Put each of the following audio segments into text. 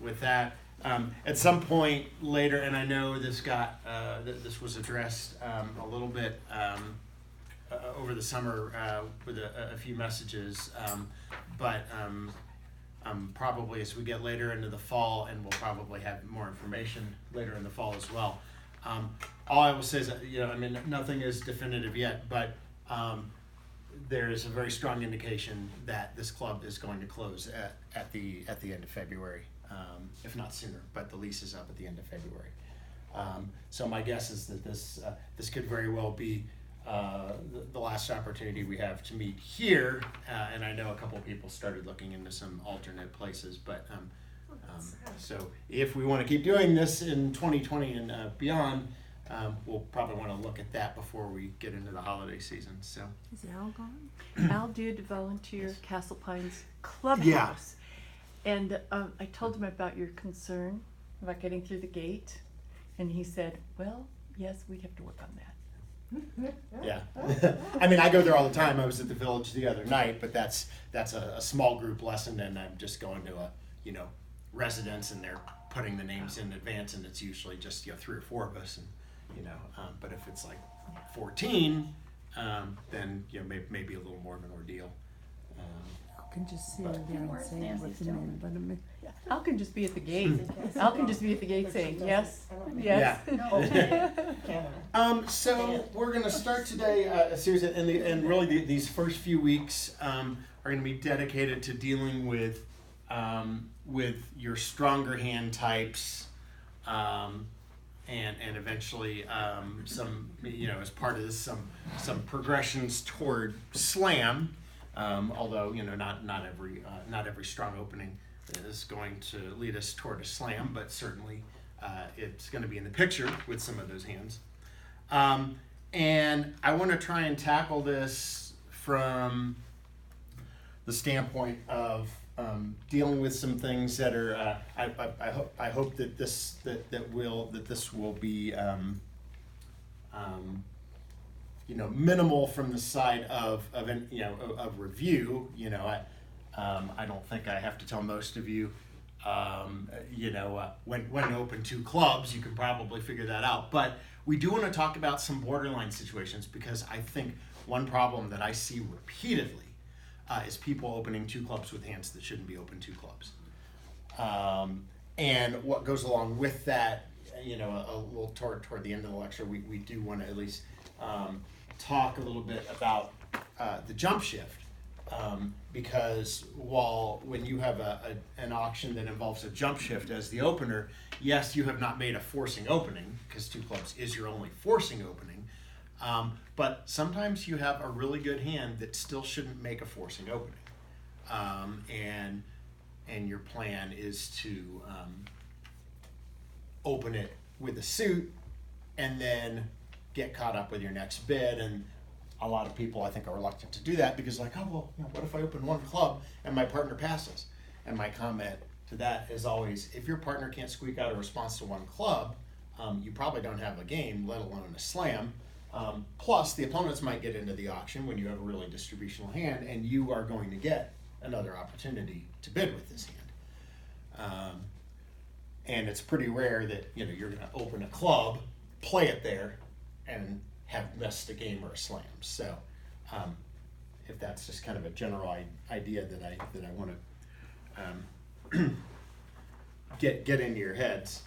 with that. At some point later, and I know this got this was addressed a little bit over the summer with a few messages, but probably as we get later into the fall, and we'll probably have more information later in the fall as well. All I will say is that, I mean, nothing is definitive yet, but there is a very strong indication that this club is going to close at the end of February, if not sooner. But the lease is up at the end of February. So my guess is that this could very well be the last opportunity we have to meet here. And I know a couple of people started looking into some alternate places, but so if we want to keep doing this in 2020 and beyond, we'll probably want to look at that before we get into the holiday season. So is Al gone? Al did volunteer Castle Pines Clubhouse. Yeah. And I told him about your concern about getting through the gate, and he said, well, yes, we'd have to work on that. Yeah. I mean, I go there all the time. I was at the Village the other night, but that's a small group lesson, and I'm just going to a residence, and they're putting the names in advance, and it's usually just 3 or 4 of us, and but if it's like 14, then maybe a little more of an ordeal. I can just sit there and say what's in there, but Al can just be at the gate. Al can just be at the gate saying yes, yes. Yeah. So we're going to start today a series, and really these first few weeks are going to be dedicated to dealing with your stronger hand types, and eventually some as part of this some progressions toward slam. Although not every strong opening is going to lead us toward a slam, but certainly it's going to be in the picture with some of those hands. And I want to try and tackle this from the standpoint of dealing with some things that are. I hope that this will be. Minimal from the side of review. I don't think I have to tell most of you, when to open 2 clubs. You can probably figure that out. But we do want to talk about some borderline situations, because I think one problem that I see repeatedly is people opening 2 clubs with hands that shouldn't be open 2 clubs. And what goes along with that, a little toward the end of the lecture, we do want to at least talk a little bit about the jump shift, because when you have an auction that involves a jump shift as the opener, yes, you have not made a forcing opening, because 2 clubs is your only forcing opening, but sometimes you have a really good hand that still shouldn't make a forcing opening, and your plan is to open it with a suit and then get caught up with your next bid. And a lot of people, I think, are reluctant to do that, because what if I open 1 club and my partner passes? And my comment to that is always, if your partner can't squeak out a response to 1 club, you probably don't have a game, let alone a slam. Plus, the opponents might get into the auction when you have a really distributional hand, and you are going to get another opportunity to bid with this hand. And it's pretty rare that you're going to open a club, play it there, and have missed a game or a slam. So if that's just kind of a general idea that I want to get into your heads.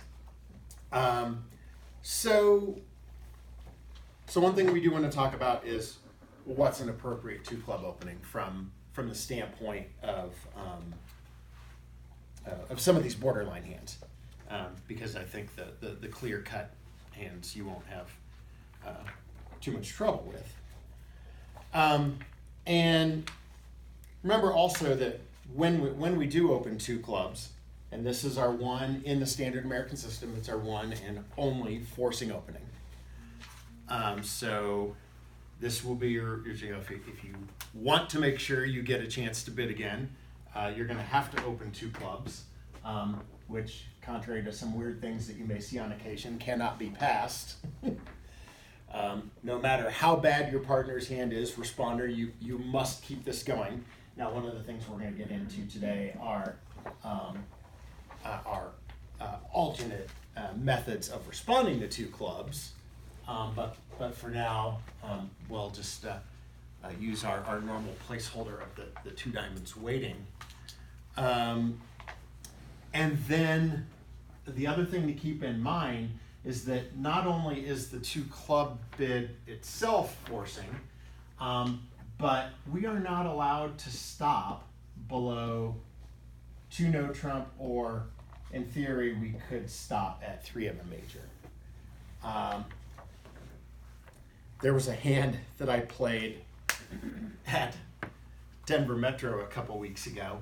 So one thing we do want to talk about is what's an appropriate 2 club opening from the standpoint of some of these borderline hands, because I think the clear cut hands you won't have too much trouble with. And remember also that when we do open 2 clubs, and this is our one in the standard American system, it's our one and only forcing opening. So this will be if you want to make sure you get a chance to bid again, you're going to have to open 2 clubs, which, contrary to some weird things that you may see on occasion, cannot be passed. No matter how bad your partner's hand is, responder, you must keep this going. Now, one of the things we're going to get into today are alternate methods of responding to 2 clubs, but for now, we'll just use our normal placeholder of the 2 diamonds waiting. And then the other thing to keep in mind is that not only is the 2 club bid itself forcing, but we are not allowed to stop below 2 no trump, or in theory we could stop at 3 of a major. There was a hand that I played at Denver Metro a couple weeks ago,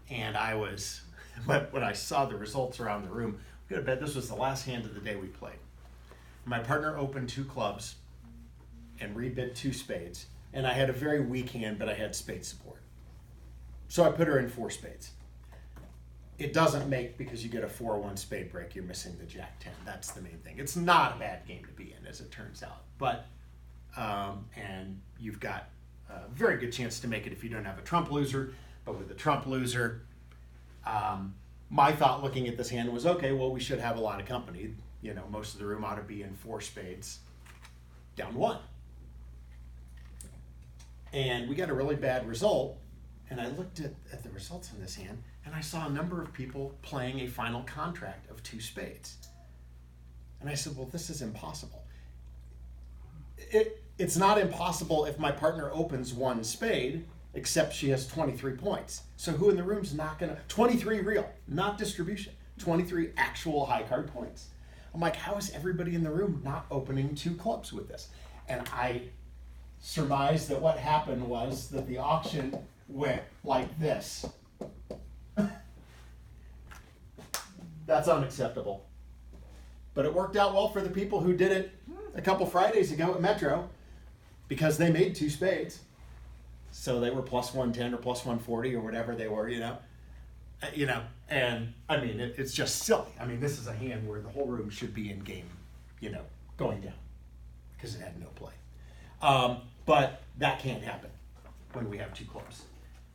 and I was, when I saw the results around the room, we could bet this was the last hand of the day we played. My partner opened 2 clubs and rebid 2 spades, and I had a very weak hand, but I had spade support. So I put her in 4 spades. It doesn't make, because you get a 4-1 spade break, you're missing the Jack-10. That's the main thing. It's not a bad game to be in, as it turns out. But, and you've got a very good chance to make it if you don't have a trump loser. But with the trump loser, my thought looking at this hand was, okay, well, we should have a lot of company. You know, most of the room ought to be in 4 spades, down 1. And we got a really bad result. And I looked at the results on this hand, and I saw a number of people playing a final contract of 2 spades. And I said, well, this is impossible. It's not impossible if my partner opens 1 spade, except she has 23 points. So who in the room's not gonna, 23 real, not distribution, 23 actual high card points. I'm like, how is everybody in the room not opening 2 clubs with this? And I surmised that what happened was that the auction went like this. That's unacceptable. But it worked out well for the people who did it a couple Fridays ago at Metro, because they made 2 spades. So they were plus 110 or plus 140 or whatever they were, you know, and I mean, it's just silly. I mean, this is a hand where the whole room should be in game, you know, going down, because it had no play. But that can't happen when we have 2 clubs.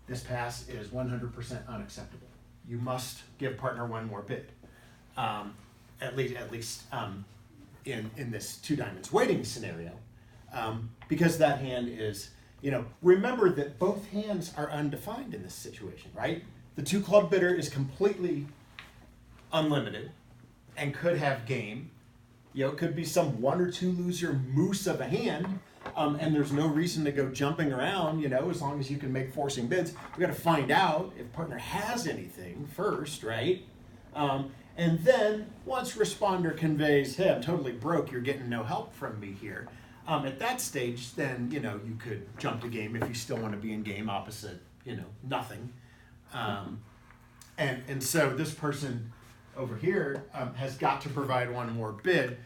This pass is 100% unacceptable. You must give partner 1 more bid, at least in this 2 diamonds waiting scenario, because that hand is, you know, remember that both hands are undefined in this situation, right? The 2 club bidder is completely unlimited and could have game. You know, it could be some 1 or 2 loser moose of a hand. And there's no reason to go jumping around, you know, as long as you can make forcing bids. We got to find out if partner has anything first, right? And then once responder conveys, hey, I'm totally broke, you're getting no help from me here. At that stage, then, you know, you could jump to game if you still want to be in game opposite, you know, nothing. And so this person over here has got to provide 1 more bid.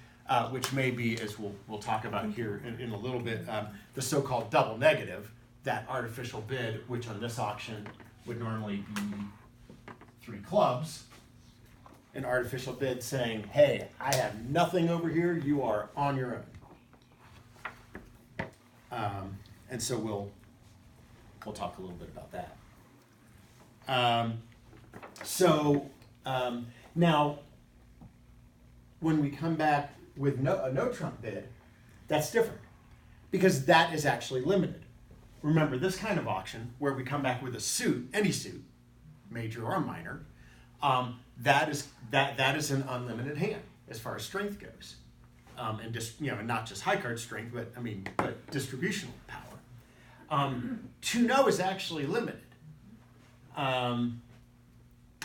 Which may be, as we'll talk about here in a little bit, the so-called double negative, that artificial bid, which on this auction would normally be 3 clubs, an artificial bid saying, hey, I have nothing over here, you are on your own. And so we'll talk a little bit about that. Now, when we come back with a no trump bid, that's different, because that is actually limited. Remember, this kind of auction where we come back with a suit, any suit, major or minor, that is an unlimited hand as far as strength goes, and just, you know, not just high card strength, but distributional power. 2 no is actually limited,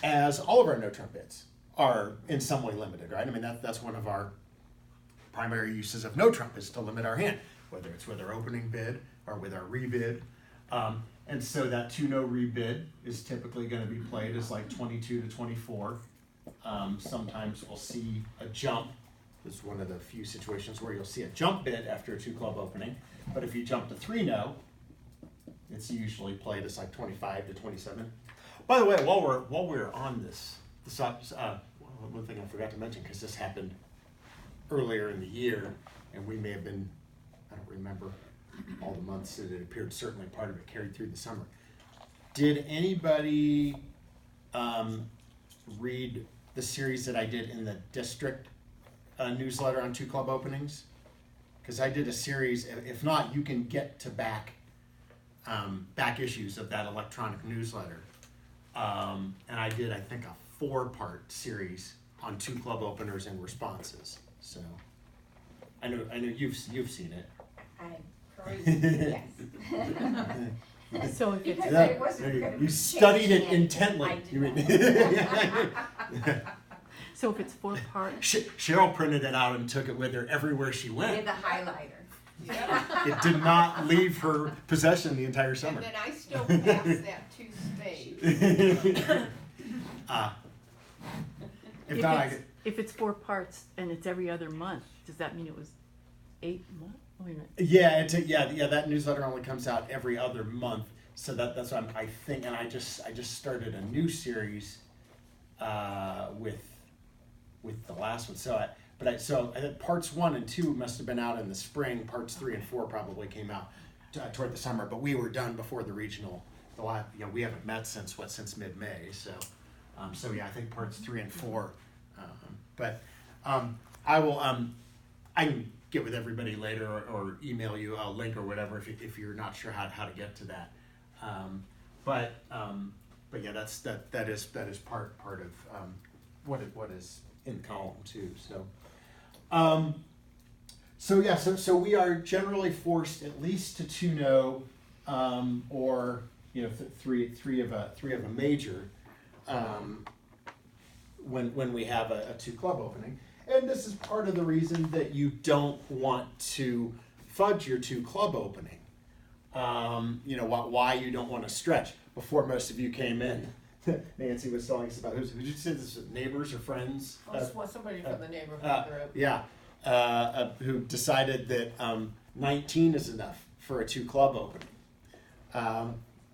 as all of our no trump bids are in some way limited, right? I mean, that's one of our primary uses of no trump, is to limit our hand, whether it's with our opening bid or with our rebid. And so that 2 no rebid is typically going to be played as like 22 to 24. Sometimes we'll see a jump. This is one of the few situations where you'll see a jump bid after a 2 club opening. But if you jump to 3 no, it's usually played as like 25 to 27. By the way, while we're on this one thing I forgot to mention, because this happened earlier in the year, and we may have been, I don't remember all the months that it appeared, certainly part of it carried through the summer. Did anybody read the series that I did in the district newsletter on 2 club openings, because I did a series. If not, you can get to back issues of that electronic newsletter, and I did, I think, a 4-part series on 2 club openers and responses. So I know you've seen it. I perused, yes. So if it's, Because Yeah, it wasn't gonna you be studied it changed, intently. I did You not. mean- so if it's 4 parts, Cheryl printed it out and took it with her everywhere she With went. a highlighter. It did not leave her possession the entire summer. And then I still pass that to spades. If if not, I it's, could, if it's 4 parts and it's every other month, does that mean it was 8 months? Wait a minute. yeah, that newsletter only comes out every other month. So that's what I think, and I just started a new series with the last one. So I think parts 1 and 2 must have been out in the spring. Parts 3 and 4 probably came out toward the summer, but we were done before the regional. We haven't met since mid-May. So yeah, I think parts 3 and 4. I will. I can get with everybody later or email you a link or whatever if you're not sure how to get to that. But yeah, that is part of what is in column 2. So we are generally forced at least to 2 no, or three of a major when we have a 2 club opening. And this is part of the reason that you don't want to fudge your 2 club opening. Why you don't want to stretch. Before most of you came in, Nancy was telling us about who did you say this was, neighbors or friends? Somebody from the neighborhood group. Yeah, who decided that 19 is enough for a 2 club opening.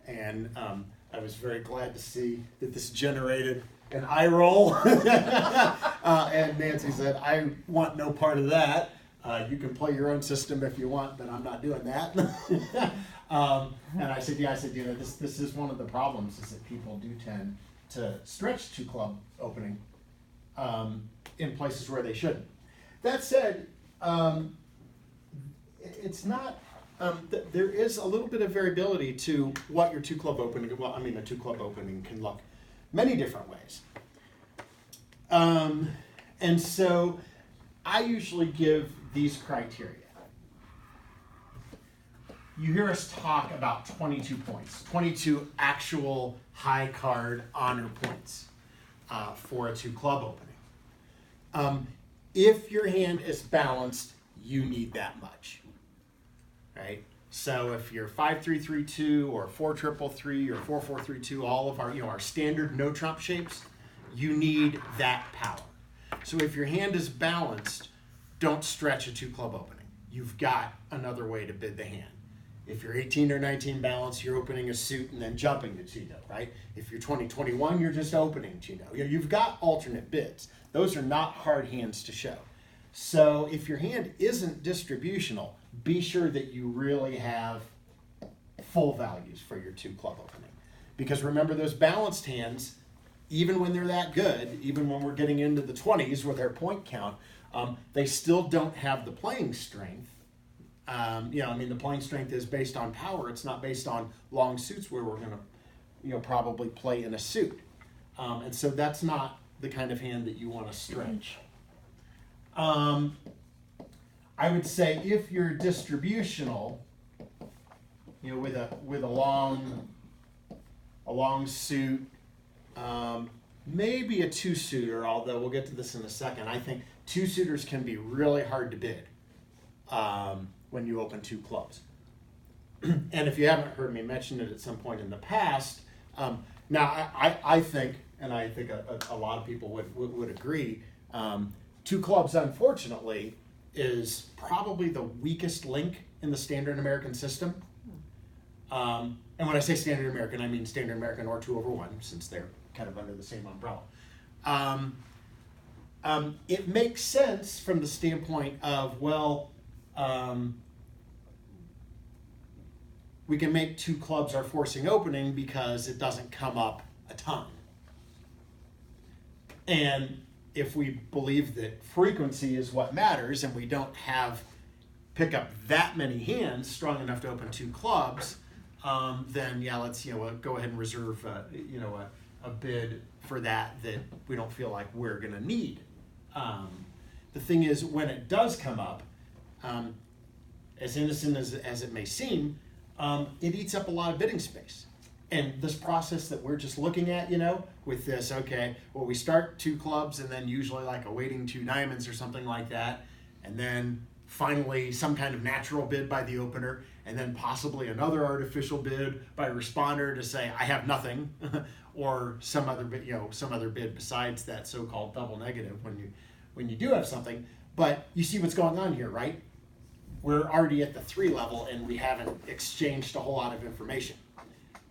And I was very glad to see that this generated an eye roll. And Nancy said, I want no part of that. You can play your own system if you want, but I'm not doing that. And I said, this is one of the problems, is that people do tend to stretch 2 club opening in places where they shouldn't. That said, it's not. There is a little bit of variability to what your 2 club opening. A 2 club opening can look many different ways. And so I usually give these criteria. You hear us talk about 22 points, 22 actual high card honor points for a 2 club opening. If your hand is balanced, you need that much, right? So if you're 5-3-3-2 or 4-3-3-3 or 4-4-3-2, all of our standard no trump shapes, you need that power. So if your hand is balanced, don't stretch a 2 club opening. You've got another way to bid the hand. If you're 18 or 19 balanced, you're opening a suit and then jumping to 2-no, right? If you're 20-21, you're just opening 2-no. You've got alternate bids. Those are not hard hands to show. So if your hand isn't distributional, be sure that you really have full values for your 2 club opening. Because remember, those balanced hands, even when they're that good, even when we're getting into the 20s with our point count, they still don't have the playing strength. The playing strength is based on power. It's not based on long suits where we're going to, probably play in a suit. And so that's not the kind of hand that you want to stretch. I would say if you're distributional, with a long suit, maybe a 2-suiter, although we'll get to this in a second. I think 2-suiters can be really hard to bid when you open 2 clubs. And if you haven't heard me mention it at some point in the past, now I think, and I think a lot of people would agree, 2 clubs, unfortunately, is probably the weakest link in the standard American system. And when I say standard American, I mean standard American or 2/1, since they're kind of under the same umbrella. It makes sense from the standpoint of, we can make 2 clubs our forcing opening because it doesn't come up a ton. And if we believe that frequency is what matters and we don't pick up that many hands strong enough to open 2 clubs, then yeah, let's go ahead and reserve a bid for that we don't feel like we're going to need. The thing is, when it does come up, as innocent as it may seem, it eats up a lot of bidding space. And this process that we're just looking at, with this, okay, well, we start 2 clubs and then usually like awaiting 2 diamonds or something like that, and then finally some kind of natural bid by the opener, and then possibly another artificial bid by a responder to say, I have nothing, or some other bid besides that so-called double negative when you do have something. But you see what's going on here, right? We're already at the 3 level and we haven't exchanged a whole lot of information.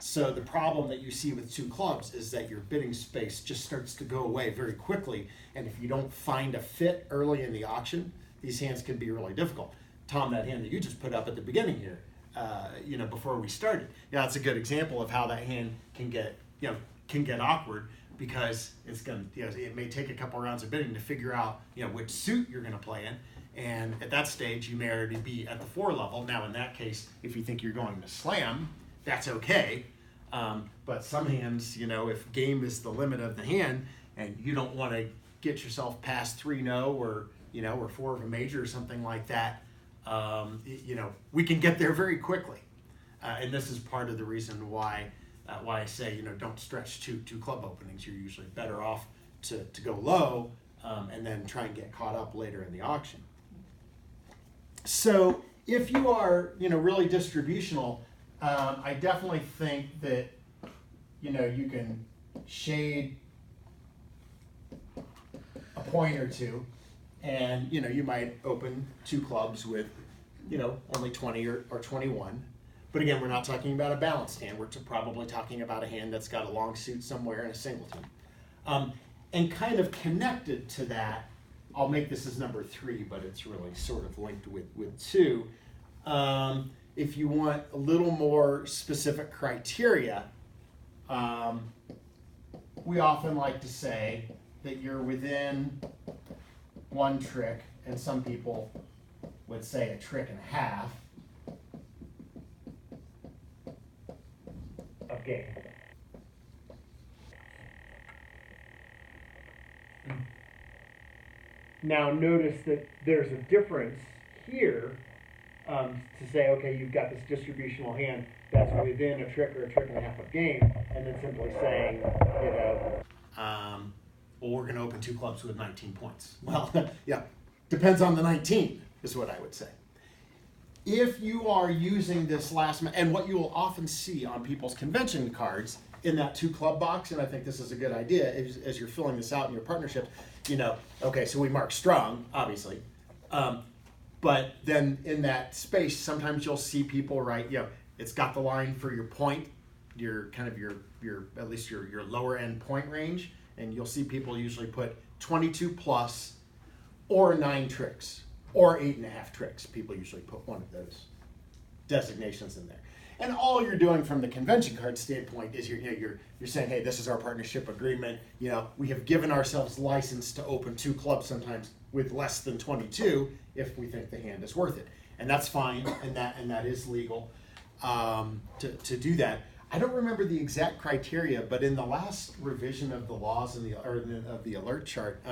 So the problem that you see with 2 clubs is that your bidding space just starts to go away very quickly. And if you don't find a fit early in the auction, these hands can be really difficult. Tom, that hand that you just put up at the beginning here, before we started, it's a good example of how that hand can get awkward, because it's it may take a couple rounds of bidding to figure out which suit you're going to play in. And at that stage, you may already be at the 4 level. Now, in that case, if you think you're going to slam, that's okay. But some hands, if game is the limit of the hand, and you don't want to get yourself past 3-no or 4 of a major or something like that, we can get there very quickly. And this is part of the reason why I say, don't stretch two club openings. You're usually better off to go low and then try and get caught up later in the auction. So if you are, really distributional, I definitely think that, you can shade a point or 2, and, you might open 2 clubs with, only 20 or 21. But again, we're not talking about a balanced hand. We're probably talking about a hand that's got a long suit somewhere and a singleton. And kind of connected to that, I'll make this as number 3, but it's really sort of linked with 2. If you want a little more specific criteria, we often like to say that you're within 1 trick, and some people would say a trick and a half of game. Now notice that there's a difference here to say, okay, you've got this distributional hand that's within a trick or a trick and a half of game, and then simply saying, well, we're going to open 2 clubs with 19 points. Well, yeah, depends on the 19 is what I would say. If you are using this and what you will often see on people's convention cards in that 2 club box, and I think this is a good idea as you're filling this out in your partnership, okay, so we mark strong, obviously, but then in that space, sometimes you'll see people write, it's got the line for your point, your kind of your at least your lower end point range, and you'll see people usually put 22 plus or 9 tricks or 8.5 tricks. People usually put one of those designations in there. And all you're doing from the convention card standpoint is you're saying, hey, this is our partnership agreement. We have given ourselves license to open 2 clubs sometimes with less than 22 if we think the hand is worth it, and that's fine, and that is legal to do that. I don't remember the exact criteria, but in the last revision of the laws of the alert chart,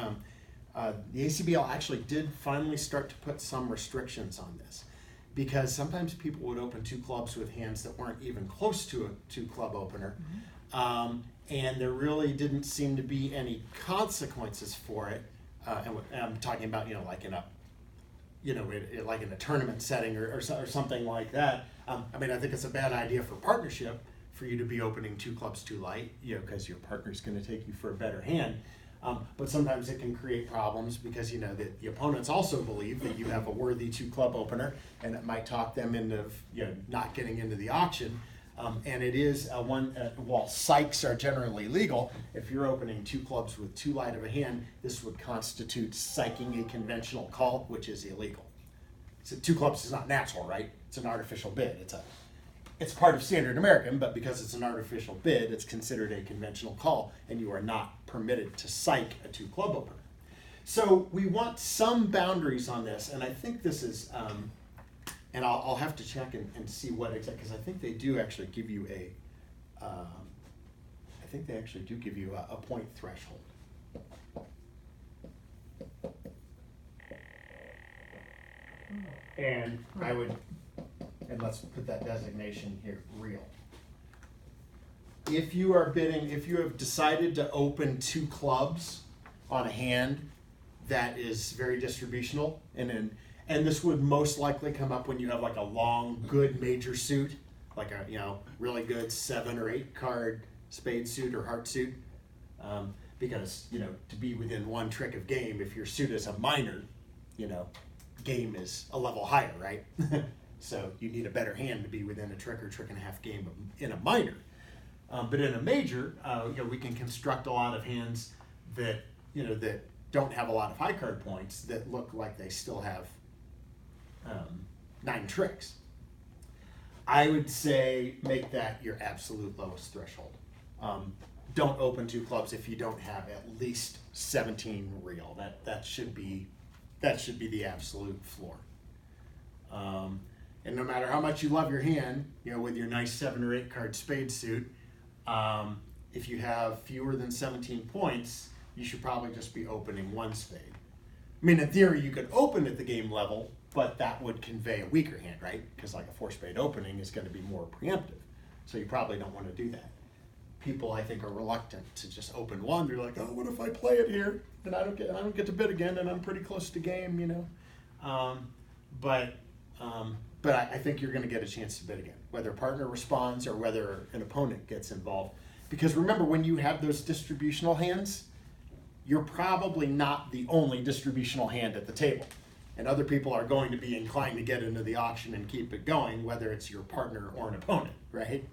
the ACBL actually did finally start to put some restrictions on this, because sometimes people would open 2 clubs with hands that weren't even close to a 2 club opener, and there really didn't seem to be any consequences for it. And I'm talking about like in a tournament setting or something like that. I think it's a bad idea for partnership for you to be opening 2 clubs too light, because your partner's going to take you for a better hand. But sometimes it can create problems because the opponents also believe that you have a worthy 2 club opener, and it might talk them into not getting into the auction. And it is while psychs are generally legal, if you're opening 2 clubs with too light of a hand, this would constitute psyching a conventional call, which is illegal. So 2 clubs is not natural, right? It's an artificial bid. It's part of standard American, but because it's an artificial bid, it's considered a conventional call, and you are not permitted to psych a 2 club opener. So we want some boundaries on this, and I think this is, and I'll have to check and see what exactly, because I think they do actually give you a point threshold. And I would, and let's put that designation here, real. If you are bidding, if you have decided to open 2 clubs on a hand that is very distributional, and this would most likely come up when you have like a long, good major suit, like a really good 7 or 8 card spade suit or heart suit, because to be within 1 trick of game, if your suit is a minor, game is a level higher, right? So you need a better hand to be within a trick or trick and a half game in a minor. But in a major, we can construct a lot of hands that that don't have a lot of high card points that look like they still have 9 tricks. I would say make that your absolute lowest threshold. Don't open 2 clubs if you don't have at least 17 real. That should be the absolute floor. And no matter how much you love your hand, with your nice 7 or 8 card spade suit, if you have fewer than 17 points, you should probably just be opening 1 spade. I mean, in theory, you could open at the game level, but that would convey a weaker hand, right? Because like a 4 spade opening is going to be more preemptive. So you probably don't want to do that. People, I think, are reluctant to just open 1. They're like, oh, what if I play it here and I don't get to bid again, and I'm pretty close to game, But I think you're going to get a chance to bid again, whether a partner responds or whether an opponent gets involved. Because remember, when you have those distributional hands, you're probably not the only distributional hand at the table. And other people are going to be inclined to get into the auction and keep it going, whether it's your partner or an opponent, right?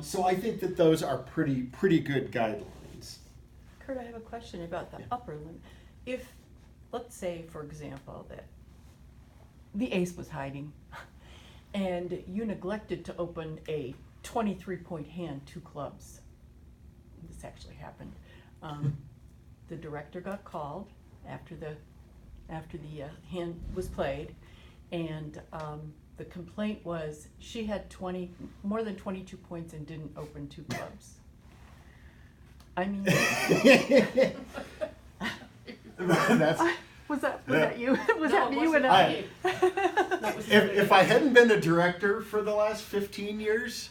So I think that those are pretty good guidelines. Kurt, I have a question about the upper limit. If, let's say, for example, that the ace was hiding and you neglected to open a 23-point hand, 2 clubs. This actually happened. The director got called after the hand was played, and the complaint was she had more than 22 points and didn't open 2 clubs. I mean, was that you? Was No, that it you wasn't and I? me. That was If I hadn't been a director for the last 15 years,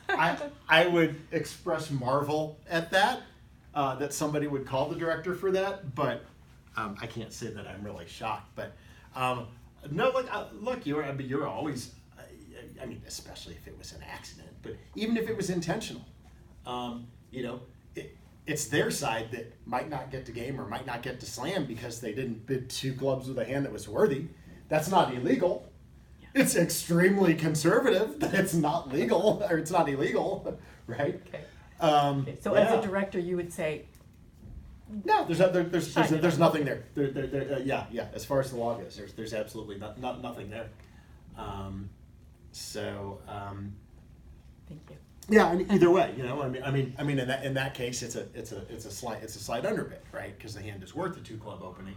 I would express marvel at that somebody would call the director for that, but I can't say that I'm really shocked. But no, look, you're always, I mean, especially if it was an accident, but even if it was intentional, it's their side that might not get to game or might not get to slam because they didn't bid 2 clubs with a hand that was worthy. That's not illegal. Yeah. It's extremely conservative that it's not legal, or it's not illegal, right? Okay. So as a director, you would say, no, there's nothing there. Yeah. As far as the law goes, there's absolutely nothing there. thank you. Yeah, and either way, I mean, in that case, it's a slight underbid, right? Because the hand is worth a 2 club opening,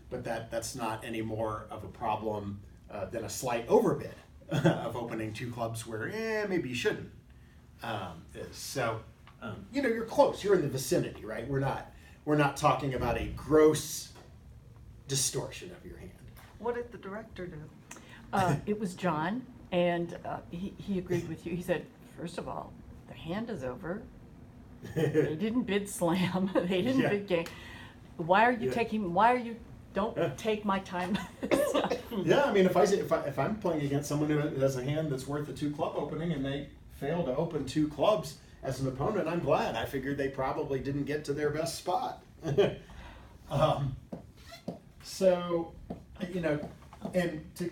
but that's not any more of a problem than a slight overbid of opening 2 clubs where maybe you shouldn't. So you're close. You're in the vicinity, right? We're not talking about a gross distortion of your hand. What did the director do? It was John, and he agreed with you. He said, first of all, the hand is over. They didn't bid slam. They didn't bid game. Why are you don't take my time? Yeah, I mean, if I'm playing against someone who has a hand that's worth a 2 club opening and they fail to open 2 clubs as an opponent, I'm glad. I figured they probably didn't get to their best spot. So, and to